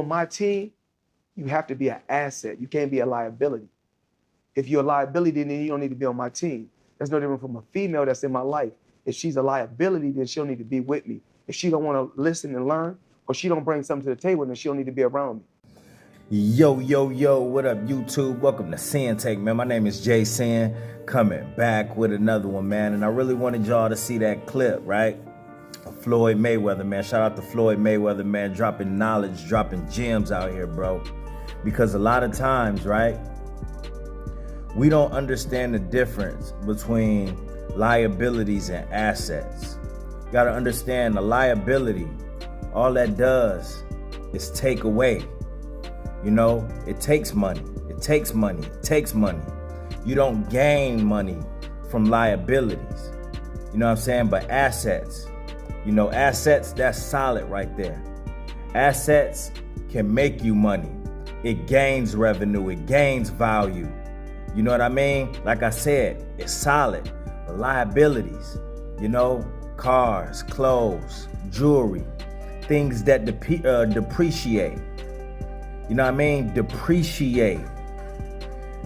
on my team, you have to be an asset. You can't be a liability. If you're a liability, then you don't need to be on my team. That's no different from a female that's in my life. If she's a liability, then she don't need to be with me. If she don't want to listen and learn, or she don't bring something to the table, then she don't need to be around me. Yo, what up, YouTube? Welcome to Sinn-Take, man. My name is Jay Sin, coming back with another one, man. And I really wanted y'all to see that clip, right? Floyd Mayweather, man. Shout out to Floyd Mayweather, man. Dropping knowledge, dropping gems out here, bro. Because a lot of times, right, we don't understand the difference between liabilities and assets. You gotta understand the liability, all that does is take away. You know, it takes money. It takes money. It takes money. You don't gain money from liabilities. You know what I'm saying? But assets, you know, assets, that's solid right there. Assets can make you money. It gains revenue. It gains value. You know what I mean? Like I said, it's solid. But liabilities, you know, cars, clothes, jewelry, things that depreciate. You know what I mean? Depreciate.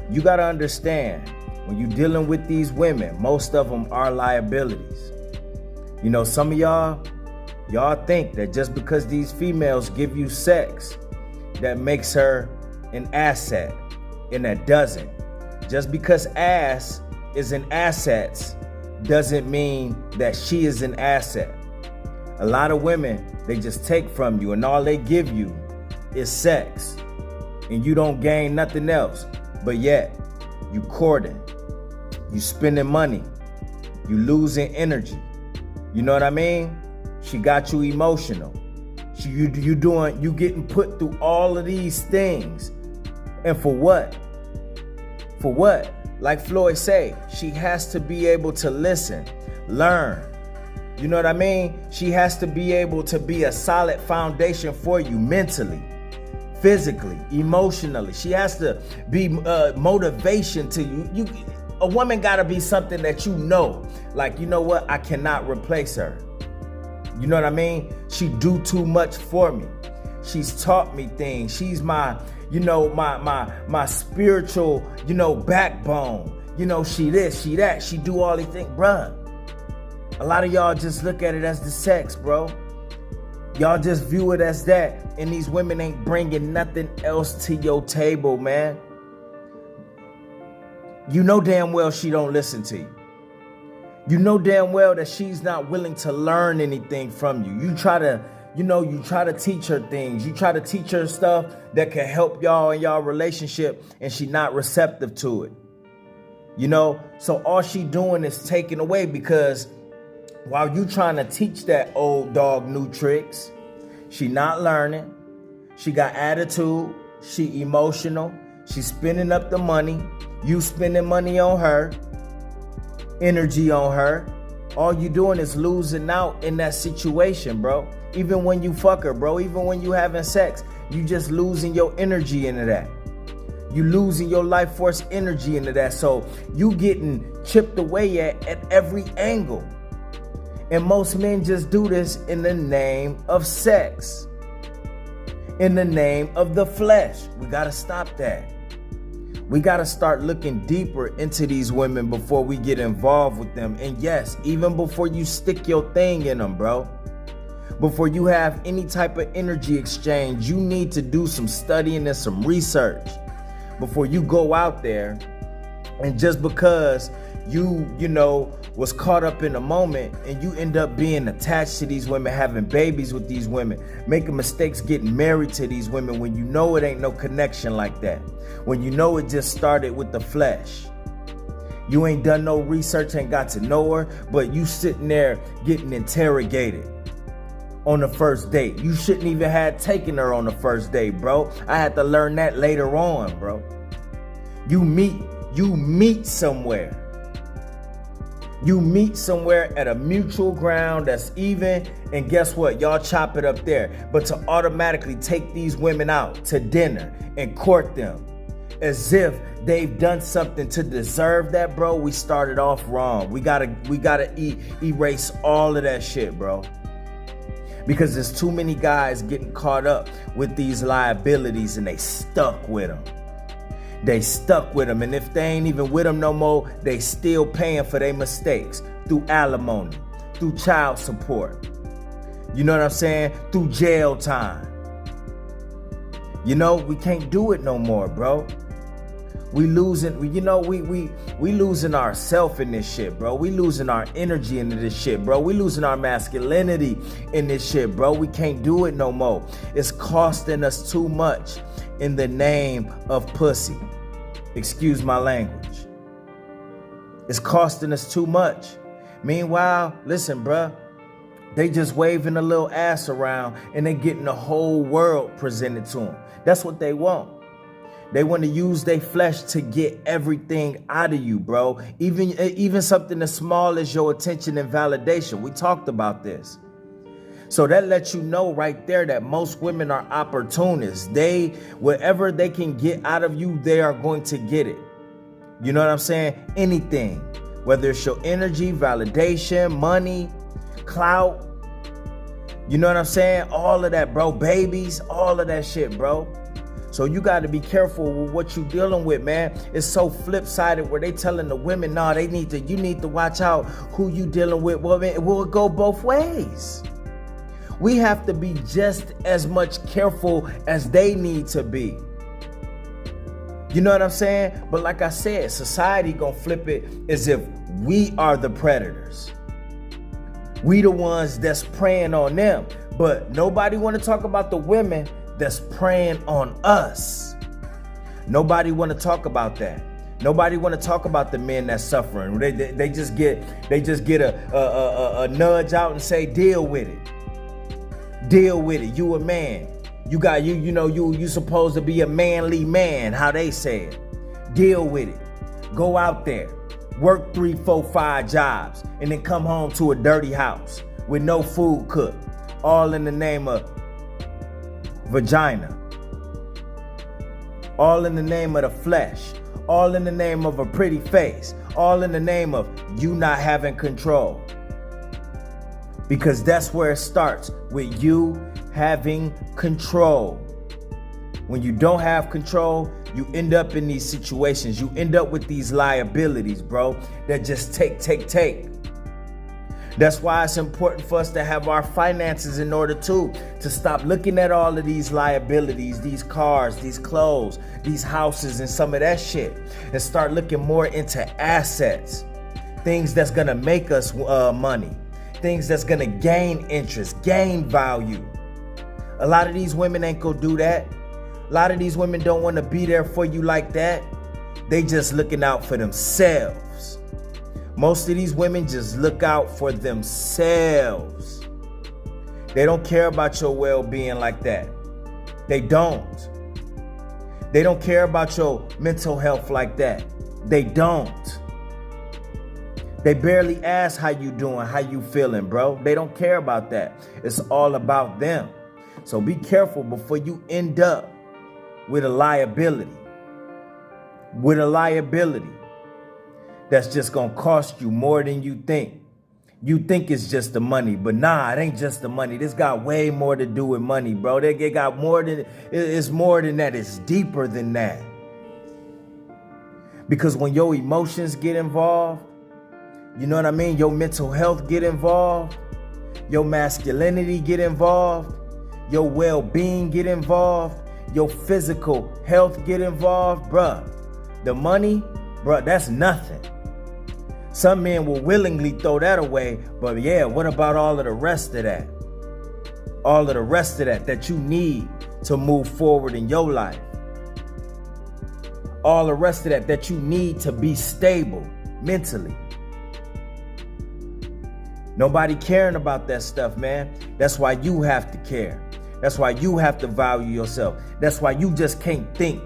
You got to understand, when you're dealing with these women, most of them are liabilities. You know, some of y'all think that just because these females give you sex, that makes her an asset, and that doesn't. Just because ass is an asset doesn't mean that she is an asset. A lot of women, they just take from you, and all they give you is sex, and you don't gain nothing else. But yet, you courting, you spending money, you losing energy. You know what I mean? She got you emotional. You getting put through all of these things, and for what? For what? Like Floyd say, she has to be able to listen, learn. You know what I mean? She has to be able to be a solid foundation for you mentally, physically, emotionally. She has to be motivation to you. A woman got to be something that you know, like, you know what? I cannot replace her. You know what I mean? She do too much for me. She's taught me things. She's my, you know, my spiritual, you know, backbone. You know, she this, she that. She do all these things, bruh. A lot of y'all just look at it as the sex, bro. Y'all just view it as that, and these women ain't bringing nothing else to your table, man. You know damn well she don't listen to you. You know damn well that she's not willing to learn anything from you. You try to teach her things. You try to teach her stuff that can help y'all in y'all relationship, and she not receptive to it. You know, so all she doing is taking away, because while you trying to teach that old dog new tricks, she not learning. She got attitude. She emotional. She spending up the money. You spending money on her. Energy on her. All you doing is losing out in that situation, bro. Even when you fuck her, bro. Even when you having sex, you just losing your energy into that. You losing your life force energy into that. So you getting chipped away at every angle. And most men just do this in the name of sex, in the name of the flesh. We got to stop that. We got to start looking deeper into these women before we get involved with them. And yes, even before you stick your thing in them, bro, before you have any type of energy exchange, you need to do some studying and some research before you go out there. And just because you know, was caught up in the moment, and you end up being attached to these women, having babies with these women, making mistakes, getting married to these women, when you know it ain't no connection like that, when you know it just started with the flesh. You ain't done no research, ain't got to know her, but you sitting there getting interrogated on the first date. You shouldn't even have taken her on the first date, bro. I had to learn that later on, bro. You meet somewhere. You meet somewhere at a mutual ground that's even, and guess what? Y'all chop it up there. But to automatically take these women out to dinner and court them as if they've done something to deserve that, bro, we started off wrong. We gotta erase all of that shit, bro. Because there's too many guys getting caught up with these liabilities and they stuck with them. They stuck with them. And if they ain't even with them no more, they still paying for their mistakes through alimony, through child support. You know what I'm saying? Through jail time. You know, we can't do it no more, bro. We losing, you know, we losing ourself in this shit, bro. We losing our energy into this shit, bro. We losing our masculinity in this shit, bro. We can't do it no more. It's costing us too much in the name of pussy. Excuse my language. It's costing us too much. Meanwhile, listen, bro, they just waving a little ass around and they getting the whole world presented to them. That's what they want. They want to use their flesh to get everything out of you, bro. Even something as small as your attention and validation. We talked about this. So that lets you know right there that most women are opportunists. Whatever they can get out of you, they are going to get it. You know what I'm saying? Anything. Whether it's your energy, validation, money, clout. You know what I'm saying? All of that, bro. Babies, all of that shit, bro. So you got to be careful with what you dealing with, man. It's so flip-sided where they telling the women, nah, you need to watch out who you dealing with. Well, it will go both ways. We have to be just as much careful as they need to be. You know what I'm saying? But like I said, society gonna flip it as if we are the predators. We the ones that's preying on them. But nobody want to talk about the women that's preying on us. Nobody want to talk about that. Nobody want to talk about the men that's suffering. They just get a nudge out and say, deal with it. Deal with it. You a man. You supposed to be a manly man, how they say it. Deal with it. Go out there. Work 3, 4, 5 jobs and then come home to a dirty house with no food cooked. All in the name of vagina. All in the name of the flesh. All in the name of a pretty face. All in the name of you not having control. Because that's where it starts, with you having control. When you don't have control, you end up in these situations. You end up with these liabilities, bro, that just take. That's why it's important for us to have our finances in order to stop looking at all of these liabilities, these cars, these clothes, these houses, and some of that shit, and start looking more into assets, things that's gonna make us money, things that's gonna gain interest, gain value. A lot of these women ain't gonna do that. A lot of these women don't want to be there for you like that. They just looking out for themselves. Most of these women just look out for themselves. They don't care about your well-being like that. They don't. They don't care about your mental health like that. They don't. They barely ask how you doing, how you feeling, bro. They don't care about that. It's all about them. So be careful before you end up with a liability. With a liability that's just gonna cost you more than you think. You think it's just the money, but nah, it ain't just the money. This got way more to do with money, bro. They got more than, it's more than that. It's deeper than that. Because when your emotions get involved, you know what I mean? Your mental health get involved. Your masculinity get involved. Your well-being get involved. Your physical health get involved, bruh. The money, bruh, that's nothing. Some men will willingly throw that away, but yeah, what about all of the rest of that? All of the rest of that you need to move forward in your life. All the rest of that you need to be stable mentally. Nobody caring about that stuff, man. That's why you have to care. That's why you have to value yourself. That's why you just can't think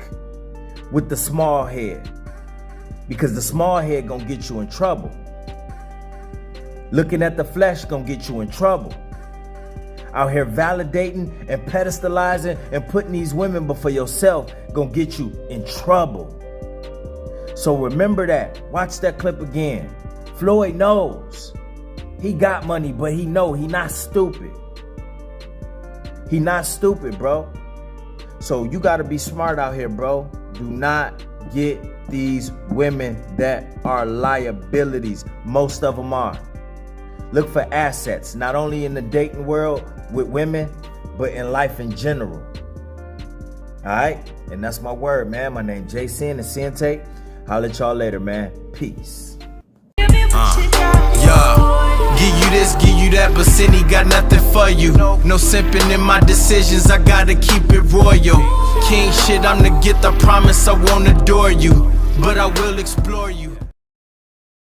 with the small head. Because the small head gonna get you in trouble. Looking at the flesh gonna get you in trouble. Out here validating and pedestalizing and putting these women before yourself gonna get you in trouble. So remember that. Watch that clip again. Floyd knows. He got money, but he not stupid. He not stupid, bro. So you gotta be smart out here, bro. Do not get these women that are liabilities. Most of them are. Look for assets, not only in the dating world with women, but in life in general. All right? And that's my word, man. My name Jay Sinn and Sinn-Take. I'll let y'all later, man. Peace. Give you this, give you that, but Cindy got nothing for you. No simping in my decisions, I gotta keep it royal. King shit, I'm to get the promise, I won't adore you, but I will explore you.